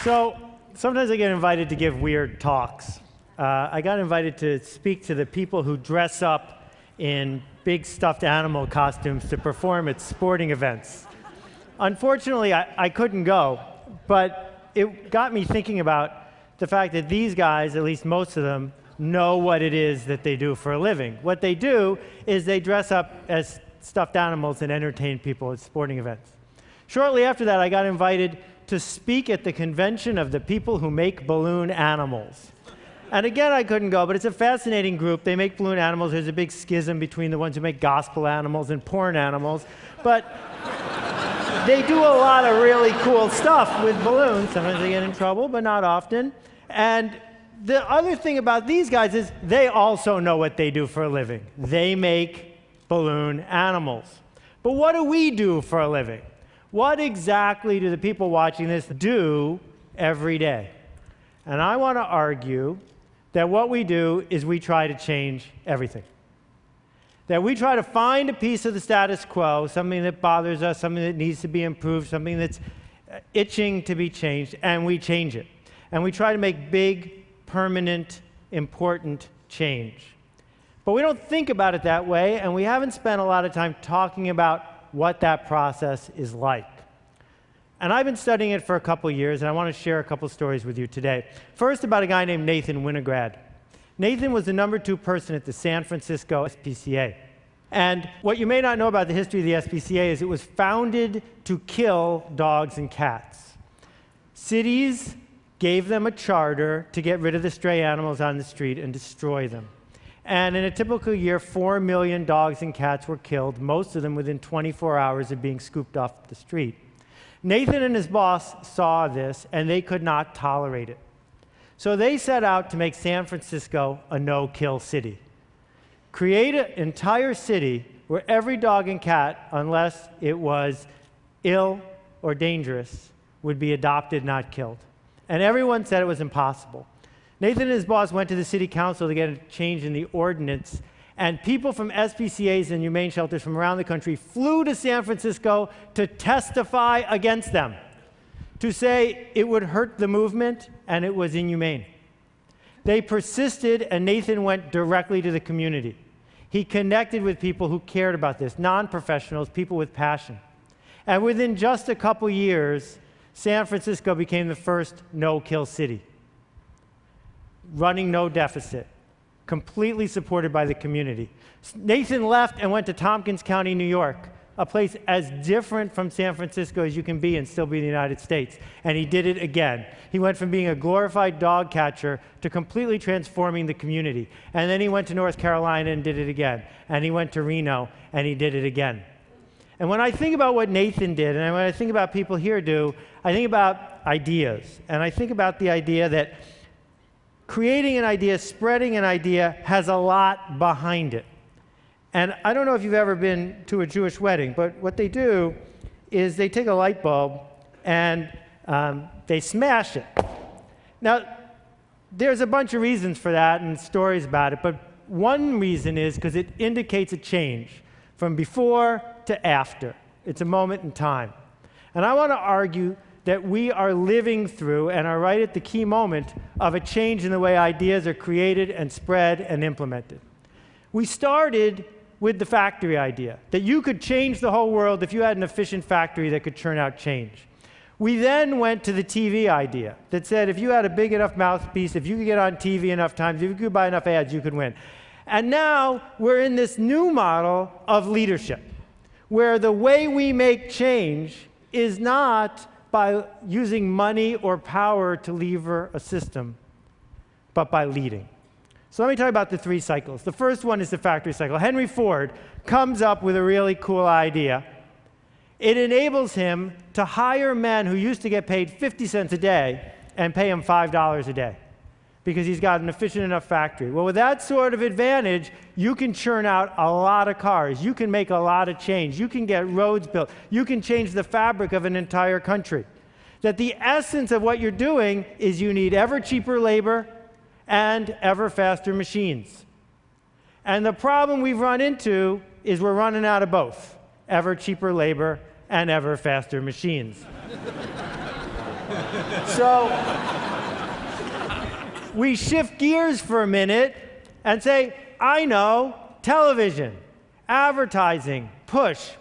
So sometimes I get invited to give weird talks. I got invited to speak to the people who dress up in big stuffed animal costumes to perform at sporting events. Unfortunately, I couldn't go, but it got me thinking about the fact that these guys, at least most of them, know what it is that they do for a living. What they do is they dress up as stuffed animals and entertain people at sporting events. Shortly after that, I got invited to speak at the convention of the people who make balloon animals. And again, I couldn't go, but it's a fascinating group. They make balloon animals. There's a big schism between the ones who make gospel animals and porn animals. But they do a lot of really cool stuff with balloons. Sometimes they get in trouble, but not often. And the other thing about these guys is they also know what they do for a living. They make balloon animals. But what do we do for a living? What exactly do the people watching this do every day? And I want to argue that what we do is we try to change everything. That we try to find a piece of the status quo, something that bothers us, something that needs to be improved, something that's itching to be changed, and we change it. And we try to make big, permanent, important change. But we don't think about it that way, and we haven't spent a lot of time talking about what that process is like. And I've been studying it for a couple years, and I want to share a couple stories with you today. First, about a guy named Nathan Winograd. Nathan was the #2 person at the San Francisco SPCA. And what you may not know about the history of the SPCA is it was founded to kill dogs and cats. Cities gave them a charter to get rid of the stray animals on the street and destroy them. And in a typical year, 4 million dogs and cats were killed, most of them within 24 hours of being scooped off the street. Nathan and his boss saw this, and they could not tolerate it. So they set out to make San Francisco a no-kill city. Create an entire city where every dog and cat, unless it was ill or dangerous, would be adopted, not killed. And everyone said it was impossible. Nathan and his boss went to the city council to get a change in the ordinance, and people from SPCAs and humane shelters from around the country flew to San Francisco to testify against them, to say it would hurt the movement and it was inhumane. They persisted, and Nathan went directly to the community. He connected with people who cared about this, non-professionals, people with passion. And within just a couple years, San Francisco became the first no-kill city, running no deficit, completely supported by the community. Nathan left and went to Tompkins County, New York, a place as different from San Francisco as you can be and still be in the United States. And he did it again. He went from being a glorified dog catcher to completely transforming the community. And then he went to North Carolina and did it again. And he went to Reno and he did it again. And when I think about what Nathan did, and when I think about people here do, I think about ideas. And I think about the idea that creating an idea, spreading an idea, has a lot behind it. And I don't know if you've ever been to a Jewish wedding, but what they do is they take a light bulb and they smash it. Now, there's a bunch of reasons for that and stories about it, but one reason is because it indicates a change from before to after. It's a moment in time. And I want to argue that we are living through and are right at the key moment of a change in the way ideas are created and spread and implemented. We started with the factory idea, that you could change the whole world if you had an efficient factory that could churn out change. We then went to the TV idea that said if you had a big enough mouthpiece, if you could get on TV enough times, if you could buy enough ads, you could win. And now we're in this new model of leadership, where the way we make change is not by using money or power to lever a system, but by leading. So let me talk about the 3 cycles. The first one is the factory cycle. Henry Ford comes up with a really cool idea. It enables him to hire men who used to get paid 50 cents a day and pay him $5 a day because he's got an efficient enough factory. Well, with that sort of advantage, you can churn out a lot of cars. You can make a lot of change. You can get roads built. You can change the fabric of an entire country. That the essence of what you're doing is you need ever cheaper labor and ever faster machines. And the problem we've run into is we're running out of both, ever cheaper labor and ever faster machines. So we shift gears for a minute and say, I know, television, advertising, push,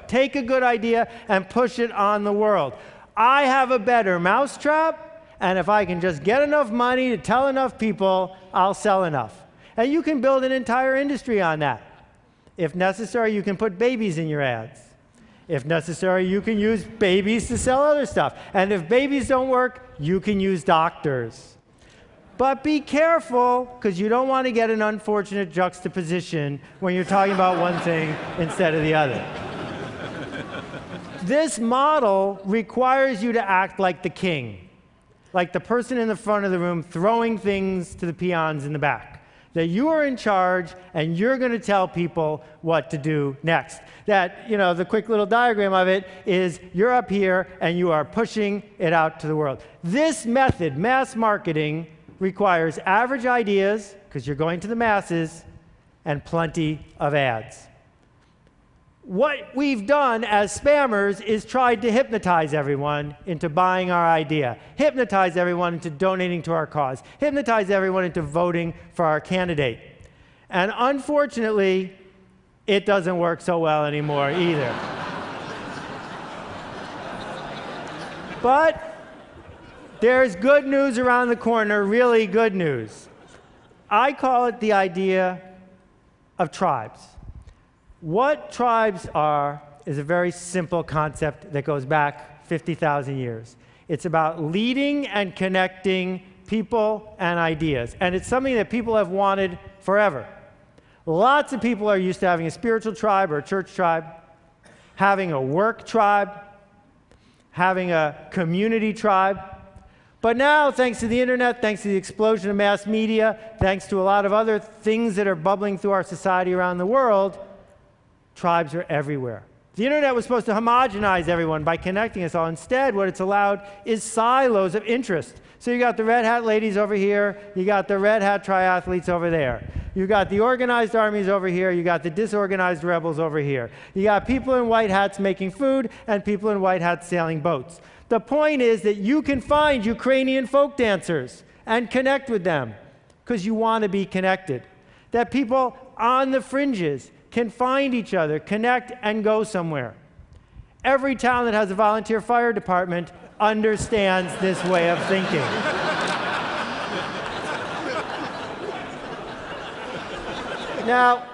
take a good idea and push it on the world. I have a better mousetrap, and if I can just get enough money to tell enough people, I'll sell enough. And you can build an entire industry on that. If necessary, you can put babies in your ads. If necessary, you can use babies to sell other stuff. And if babies don't work, you can use doctors. But be careful, because you don't want to get an unfortunate juxtaposition when you're talking about one thing instead of the other. This model requires you to act like the king, like the person in the front of the room throwing things to the peons in the back. That you are in charge and you're going to tell people what to do next. That, the quick little diagram of it is you're up here and you are pushing it out to the world. This method, mass marketing, requires average ideas, because you're going to the masses, and plenty of ads. What we've done as spammers is tried to hypnotize everyone into buying our idea, hypnotize everyone into donating to our cause, hypnotize everyone into voting for our candidate. And unfortunately, it doesn't work so well anymore either. But there's good news around the corner, really good news. I call it the idea of tribes. What tribes are is a very simple concept that goes back 50,000 years. It's about leading and connecting people and ideas. And it's something that people have wanted forever. Lots of people are used to having a spiritual tribe or a church tribe, having a work tribe, having a community tribe. But now, thanks to the internet, thanks to the explosion of mass media, thanks to a lot of other things that are bubbling through our society around the world, tribes are everywhere. The internet was supposed to homogenize everyone by connecting us all. Instead, what it's allowed is silos of interest. So you got the red hat ladies over here, you got the red hat triathletes over there. You got the organized armies over here, you got the disorganized rebels over here. You got people in white hats making food and people in white hats sailing boats. The point is that you can find Ukrainian folk dancers and connect with them because you want to be connected. That people on the fringes can find each other, connect, and go somewhere. Every town that has a volunteer fire department understands this way of thinking. Now,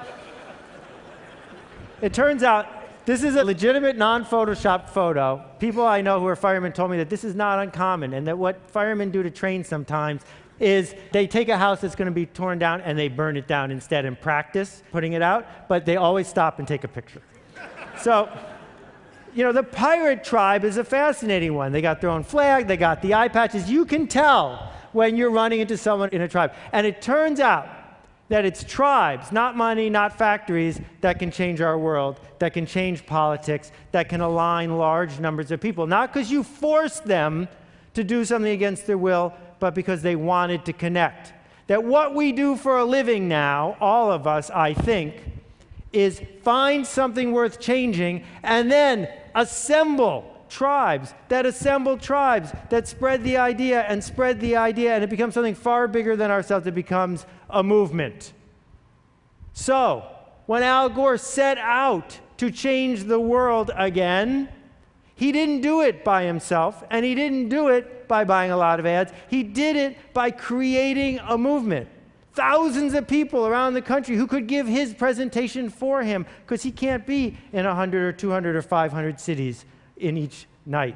it turns out this is a legitimate non-photoshopped photo. People I know who are firemen told me that this is not uncommon, and that what firemen do to train sometimes is they take a house that's going to be torn down and they burn it down instead and practice putting it out, but they always stop and take a picture. So, the pirate tribe is a fascinating one. They got their own flag, they got the eye patches. You can tell when you're running into someone in a tribe. And it turns out that it's tribes, not money, not factories, that can change our world, that can change politics, that can align large numbers of people. Not because you forced them to do something against their will, but because they wanted to connect. That what we do for a living now, all of us, I think, is find something worth changing and then assemble tribes that spread the idea and spread the idea, and it becomes something far bigger than ourselves. It becomes a movement. So, when Al Gore set out to change the world again, he didn't do it by himself, and he didn't do it by buying a lot of ads. He did it by creating a movement. Thousands of people around the country who could give his presentation for him, because he can't be in 100 or 200 or 500 cities in each night.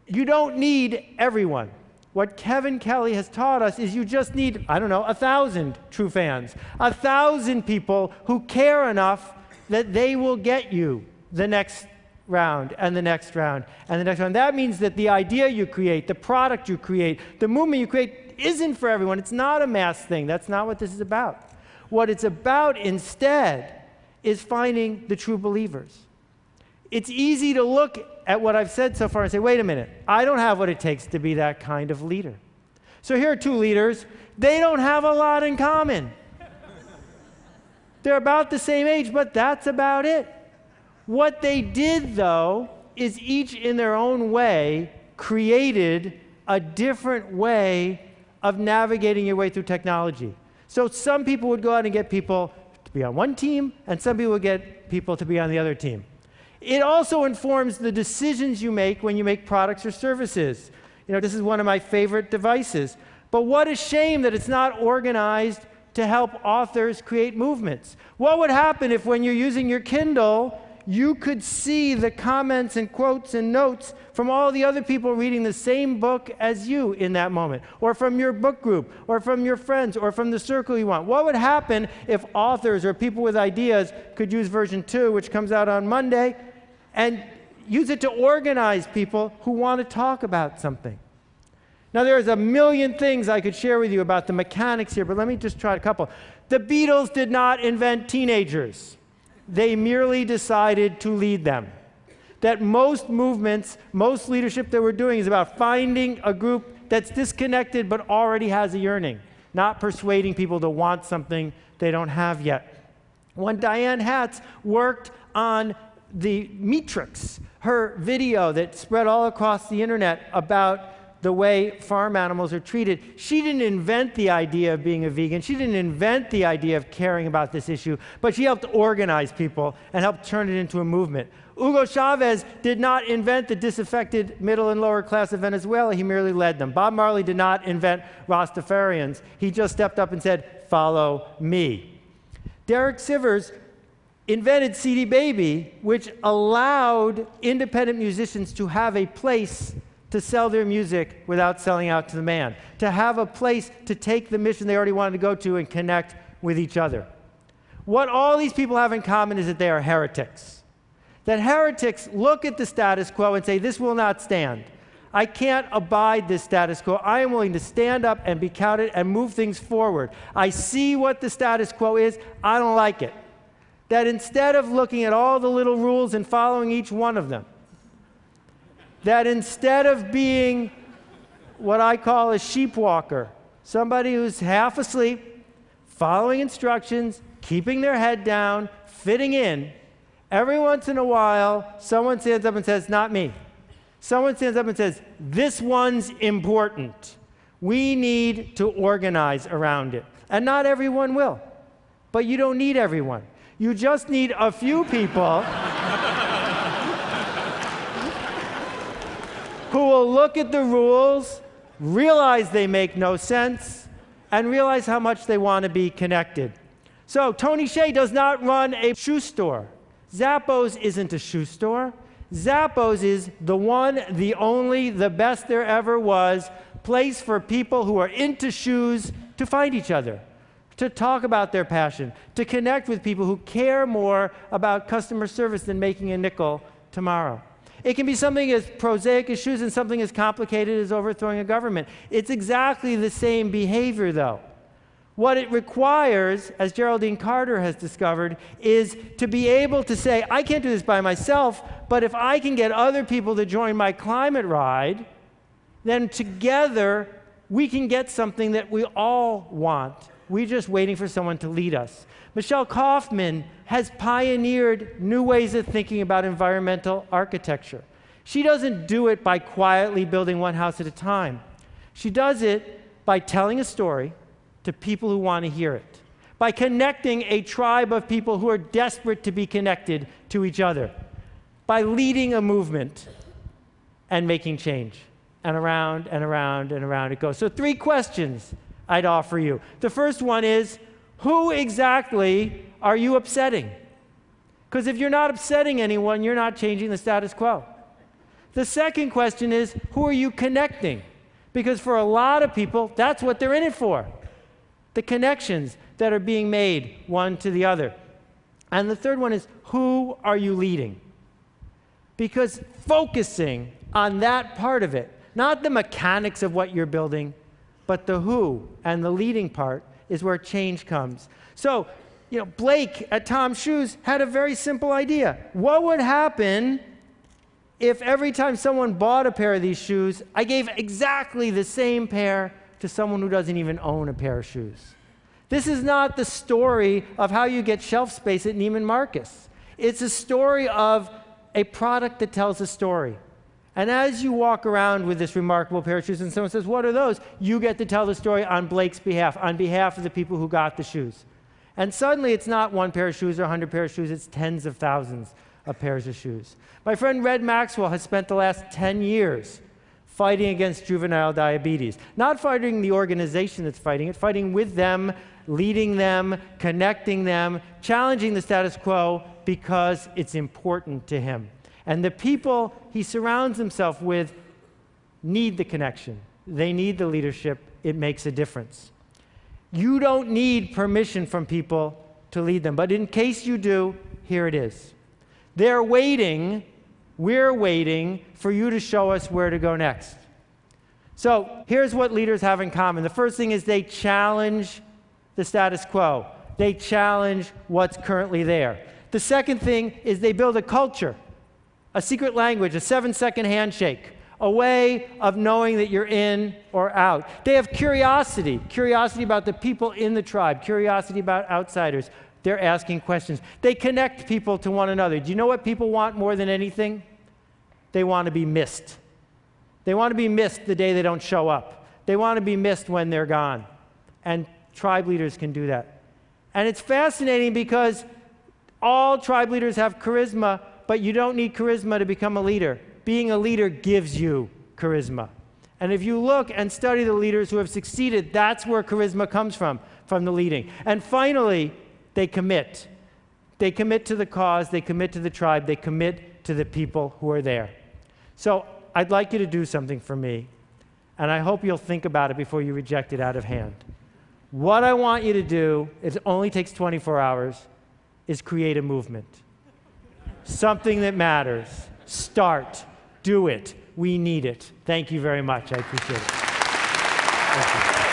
You don't need everyone. What Kevin Kelly has taught us is you just need, 1,000 true fans, 1,000 people who care enough that they will get you the next round and the next round and the next round. That means that the idea you create, the product you create, the movement you create isn't for everyone. It's not a mass thing. That's not what this is about. What it's about instead is finding the true believers. It's easy to look at what I've said so far and say, wait a minute, I don't have what it takes to be that kind of leader. So here are two leaders. They don't have a lot in common. They're about the same age, but that's about it. What they did, though, is each in their own way created a different way of navigating your way through technology. So some people would go out and get people to be on one team, and some people would get people to be on the other team. It also informs the decisions you make when you make products or services. You know, this is one of my favorite devices. But what a shame that it's not organized to help authors create movements. What would happen if when you're using your Kindle, you could see the comments and quotes and notes from all the other people reading the same book as you in that moment, or from your book group, or from your friends, or from the circle you want? What would happen if authors or people with ideas could use version 2, which comes out on Monday, and use it to organize people who want to talk about something? Now, there's a million things I could share with you about the mechanics here, but let me just try a couple. The Beatles did not invent teenagers. They merely decided to lead them. That most movements, most leadership that we're doing is about finding a group that's disconnected but already has a yearning, not persuading people to want something they don't have yet. When Diane Hatz worked on the Matrix, her video that spread all across the internet about the way farm animals are treated, she didn't invent the idea of being a vegan. She didn't invent the idea of caring about this issue, but she helped organize people and helped turn it into a movement. Hugo Chavez did not invent the disaffected middle and lower class of Venezuela. He merely led them. Bob Marley did not invent Rastafarians. He just stepped up and said, "Follow me." Derek Sivers invented CD Baby, which allowed independent musicians to have a place to sell their music without selling out to the man, to have a place to take the mission they already wanted to go to and connect with each other. What all these people have in common is that they are heretics. That heretics look at the status quo and say, this will not stand. I can't abide this status quo. I am willing to stand up and be counted and move things forward. I see what the status quo is. I don't like it. That instead of looking at all the little rules and following each one of them, that instead of being what I call a sheep walker, somebody who's half asleep, following instructions, keeping their head down, fitting in, every once in a while, someone stands up and says, not me. Someone stands up and says, this one's important. We need to organize around it. And not everyone will. But you don't need everyone. You just need a few people who will look at the rules, realize they make no sense, and realize how much they want to be connected. So Tony Hsieh does not run a shoe store. Zappos isn't a shoe store. Zappos is the one, the only, the best there ever was place for people who are into shoes to find each other, to talk about their passion, to connect with people who care more about customer service than making a nickel tomorrow. It can be something as prosaic as shoes and something as complicated as overthrowing a government. It's exactly the same behavior, though. What it requires, as Geraldine Carter has discovered, is to be able to say, I can't do this by myself, but if I can get other people to join my climate ride, then together we can get something that we all want. We're just waiting for someone to lead us. Michelle Kaufman has pioneered new ways of thinking about environmental architecture. She doesn't do it by quietly building one house at a time. She does it by telling a story to people who want to hear it, by connecting a tribe of people who are desperate to be connected to each other, by leading a movement and making change. And around and around and around it goes. So 3 questions I'd offer you. The first one is, who exactly are you upsetting? Because if you're not upsetting anyone, you're not changing the status quo. The second question is, who are you connecting? Because for a lot of people, that's what they're in it for. The connections that are being made one to the other. And the third one is, who are you leading? Because focusing on that part of it, not the mechanics of what you're building, but the who and the leading part is where change comes. So, Blake at Tom Shoes had a very simple idea. What would happen if every time someone bought a pair of these shoes, I gave exactly the same pair to someone who doesn't even own a pair of shoes? This is not the story of how you get shelf space at Neiman Marcus. It's a story of a product that tells a story. And as you walk around with this remarkable pair of shoes and someone says, what are those? You get to tell the story on Blake's behalf, on behalf of the people who got the shoes. And suddenly it's not one pair of shoes or 100 pairs of shoes, it's tens of thousands of pairs of shoes. My friend Red Maxwell has spent the last 10 years fighting against juvenile diabetes. Not fighting the organization that's fighting it, fighting with them, leading them, connecting them, challenging the status quo because it's important to him. And the people he surrounds himself with need the connection. They need the leadership. It makes a difference. You don't need permission from people to lead them. But in case you do, here it is. They're waiting, we're waiting for you to show us where to go next. So here's what leaders have in common. The first thing is they challenge the status quo. They challenge what's currently there. The second thing is they build a culture, a secret language, a 7-second handshake, a way of knowing that you're in or out. They have curiosity about the people in the tribe, curiosity about outsiders. They're asking questions. They connect people to one another. Do you know what people want more than anything? They want to be missed. They want to be missed the day they don't show up. They want to be missed when they're gone. And tribe leaders can do that. And it's fascinating because all tribe leaders have charisma, but you don't need charisma to become a leader. Being a leader gives you charisma. And if you look and study the leaders who have succeeded, that's where charisma comes from the leading. And finally, they commit. They commit to the cause, they commit to the tribe, they commit to the people who are there. So I'd like you to do something for me, and I hope you'll think about it before you reject it out of hand. What I want you to do, it only takes 24 hours, is create a movement. Something that matters. Start. Do it. We need it. Thank you very much. I appreciate it. Thank you.